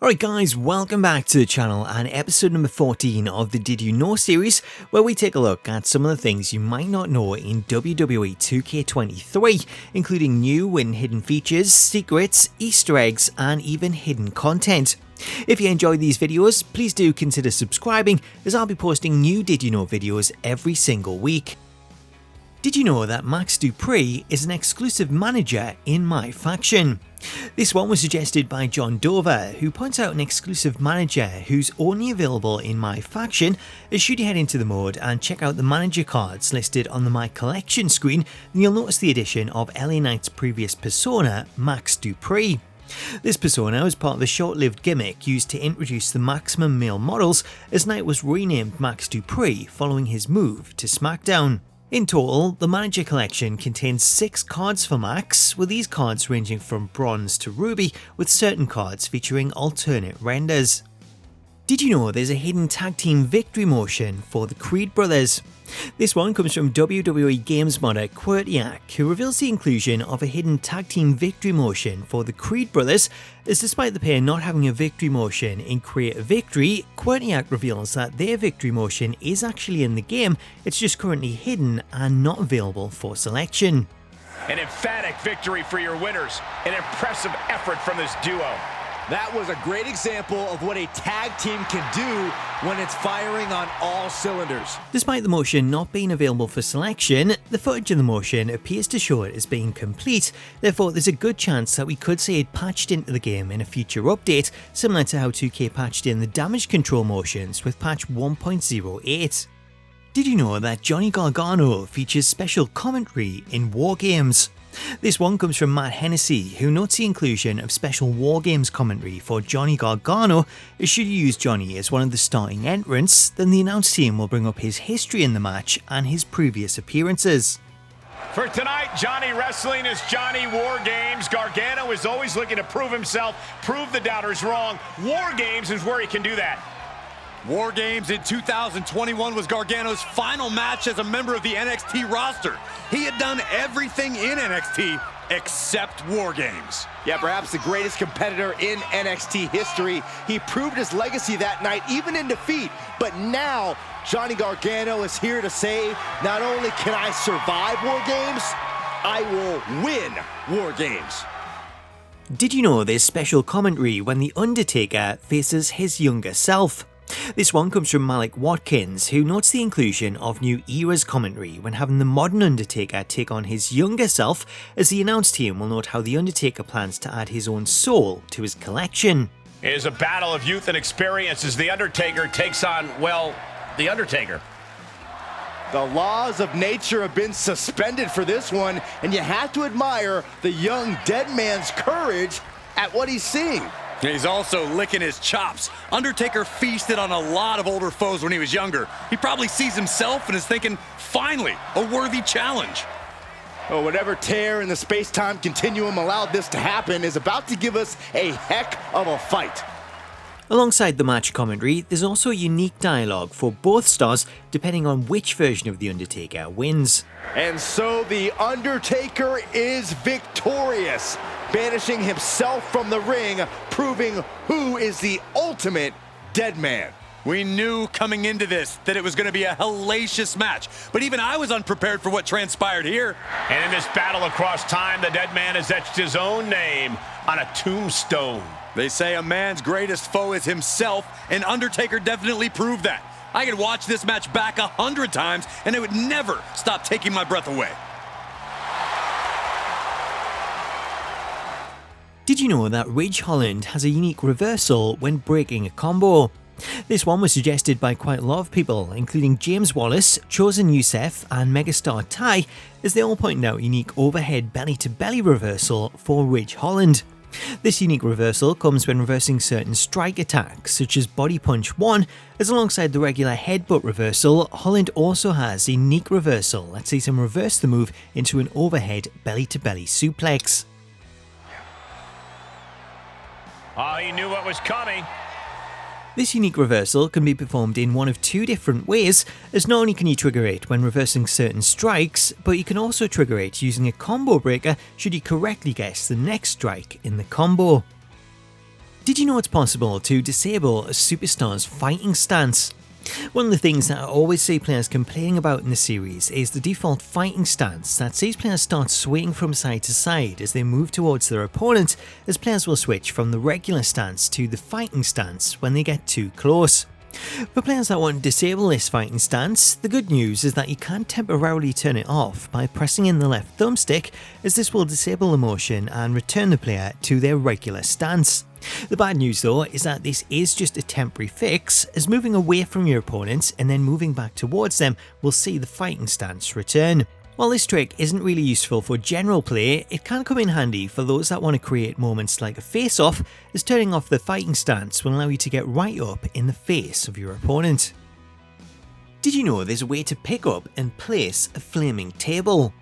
Alright guys, welcome back to the channel and episode number 14 of the Did You Know series, where we take a look at some of the things you might not know in WWE 2K23, including new and hidden features, secrets, Easter eggs, and even hidden content. If you enjoy these videos, please do consider subscribing, as I'll be posting new Did You Know videos every single week. Did you know that Max Dupri is an exclusive manager in MyFaction? This one was suggested by John Dover, who points out an exclusive manager who's only available in MyFaction, as should you head into the mode and check out the manager cards listed on the My Collection screen, then you'll notice the addition of LA Knight's previous persona, Max Dupri. This persona was part of a short-lived gimmick used to introduce the maximum male models, as Knight was renamed Max Dupri following his move to SmackDown. In total, the manager collection contains 6 cards for Max, with these cards ranging from bronze to ruby, with certain cards featuring alternate renders. Did you know there's a hidden tag team victory motion for the Creed brothers? This one comes from WWE Games modder Quirtiac, who reveals the inclusion of a hidden tag team victory motion for the Creed brothers, as despite the pair not having a victory motion in Create a Victory, Quirtiac reveals that their victory motion is actually in the game, it's just currently hidden and not available for selection. An emphatic victory for your winners, an impressive effort from this duo. That was a great example of what a tag team can do when it's firing on all cylinders. Despite the motion not being available for selection, the footage of the motion appears to show it as being complete, therefore there's a good chance that we could see it patched into the game in a future update, similar to how 2K patched in the damage control motions with patch 1.08. Did you know that Johnny Gargano features special commentary in War Games? This one comes from Matt Hennessy, who notes the inclusion of special War Games commentary for Johnny Gargano, as should you use Johnny as one of the starting entrants, then the announce team will bring up his history in the match and his previous appearances. For tonight, Johnny Wrestling is Johnny War Games. Gargano is always looking to prove himself, prove the doubters wrong. War Games is where he can do that. War Games in 2021 was Gargano's final match as a member of the NXT roster. He had done everything in NXT except War Games. Yeah, perhaps the greatest competitor in NXT history. He proved his legacy that night, even in defeat. But now, Johnny Gargano is here to say, not only can I survive War Games, I will win War Games. Did you know there's special commentary when The Undertaker faces his younger self? This one comes from Malik Watkins, who notes the inclusion of New Era's commentary when having the modern Undertaker take on his younger self, as the announce team will note how The Undertaker plans to add his own soul to his collection. It is a battle of youth and experience as The Undertaker takes on, well, The Undertaker. The laws of nature have been suspended for this one, and you have to admire the young dead man's courage at what he's seeing. He's also licking his chops. Undertaker feasted on a lot of older foes when he was younger. He probably sees himself and is thinking, finally, a worthy challenge. Oh, whatever tear in the space-time continuum allowed this to happen is about to give us a heck of a fight. Alongside the match commentary, there's also unique dialogue for both stars depending on which version of The Undertaker wins. And so The Undertaker is victorious, banishing himself from the ring, proving who is the ultimate dead man. We knew coming into this that it was going to be a hellacious match, but even I was unprepared for what transpired here. And in this battle across time, the dead man has etched his own name on a tombstone. They say a man's greatest foe is himself, and Undertaker definitely proved that. I could watch this match back 100 times, and it would never stop taking my breath away. Did you know that Ridge Holland has a unique reversal when breaking a combo? This one was suggested by quite a lot of people, including James Wallace, Chosen Youssef, and Megastar Ty, as they all pointed out unique overhead belly-to-belly reversal for Ridge Holland. This unique reversal comes when reversing certain strike attacks, such as Body Punch 1, as alongside the regular headbutt reversal, Holland also has a unique reversal that sees him reverse the move into an overhead belly-to-belly suplex. Oh, he knew what was coming. This unique reversal can be performed in one of two different ways, as not only can you trigger it when reversing certain strikes, but you can also trigger it using a combo breaker should you correctly guess the next strike in the combo. Did you know it's possible to disable a superstar's fighting stance? One of the things that I always see players complaining about in the series is the default fighting stance that sees players start swaying from side to side as they move towards their opponent, as players will switch from the regular stance to the fighting stance when they get too close. For players that want to disable this fighting stance, the good news is that you can temporarily turn it off by pressing in the left thumbstick, as this will disable the motion and return the player to their regular stance. The bad news though is that this is just a temporary fix, as moving away from your opponent and then moving back towards them will see the fighting stance return. While this trick isn't really useful for general play, it can come in handy for those that want to create moments like a face-off, as turning off the fighting stance will allow you to get right up in the face of your opponent. Did you know there's a way to pick up and place a flaming table?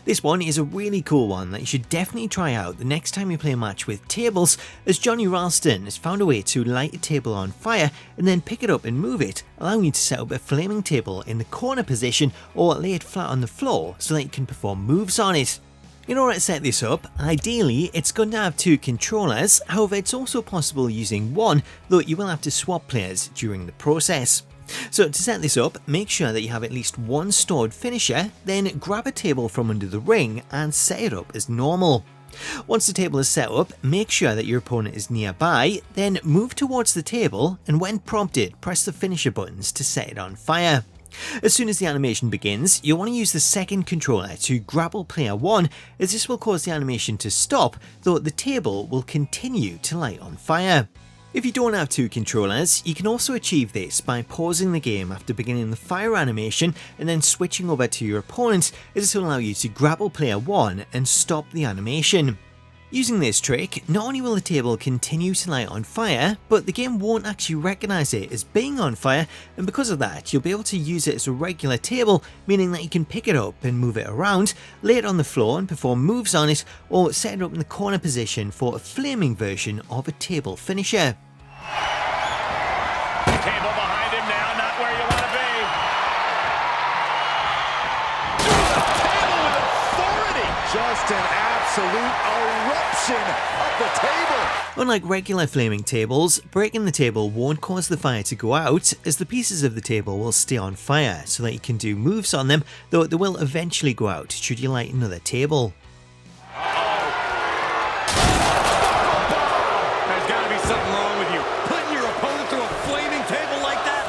This one is a really cool one that you should definitely try out the next time you play a match with tables, as Johnny Ralston has found a way to light a table on fire and then pick it up and move it, allowing you to set up a flaming table in the corner position or lay it flat on the floor so that you can perform moves on it. In order to set this up, ideally it's going to have two controllers, however it's also possible using one, though you will have to swap players during the process. So to set this up, make sure that you have at least one stored finisher, then grab a table from under the ring and set it up as normal. Once the table is set up, make sure that your opponent is nearby, then move towards the table and when prompted, press the finisher buttons to set it on fire. As soon as the animation begins, you'll want to use the second controller to grapple player 1, as this will cause the animation to stop, though the table will continue to light on fire. If you don't have two controllers, you can also achieve this by pausing the game after beginning the fire animation and then switching over to your opponent, as this will allow you to grapple player 1 and stop the animation. Using this trick, not only will the table continue to light on fire, but the game won't actually recognise it as being on fire, and because of that you'll be able to use it as a regular table, meaning that you can pick it up and move it around, lay it on the floor and perform moves on it, or set it up in the corner position for a flaming version of a table finisher. Table behind him now, not where you want to be. Table with authority. Just an absolute eruption of the table. Unlike regular flaming tables, breaking the table won't cause the fire to go out, as the pieces of the table will stay on fire so that you can do moves on them, though they will eventually go out should you light another table. There's got to be something wrong with you. Putting your opponent through a flaming table like that?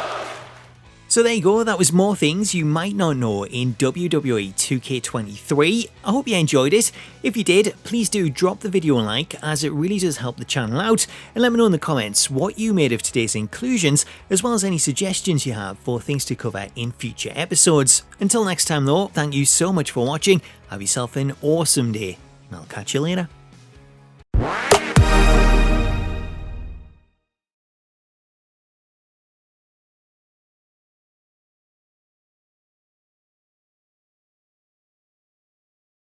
So there you go, that was more things you might not know in WWE 2K23. I hope you enjoyed it. If you did, please do drop the video a like, as it really does help the channel out, and let me know in the comments what you made of today's inclusions, as well as any suggestions you have for things to cover in future episodes. Until next time though, thank you so much for watching, have yourself an awesome day, and I'll catch you later.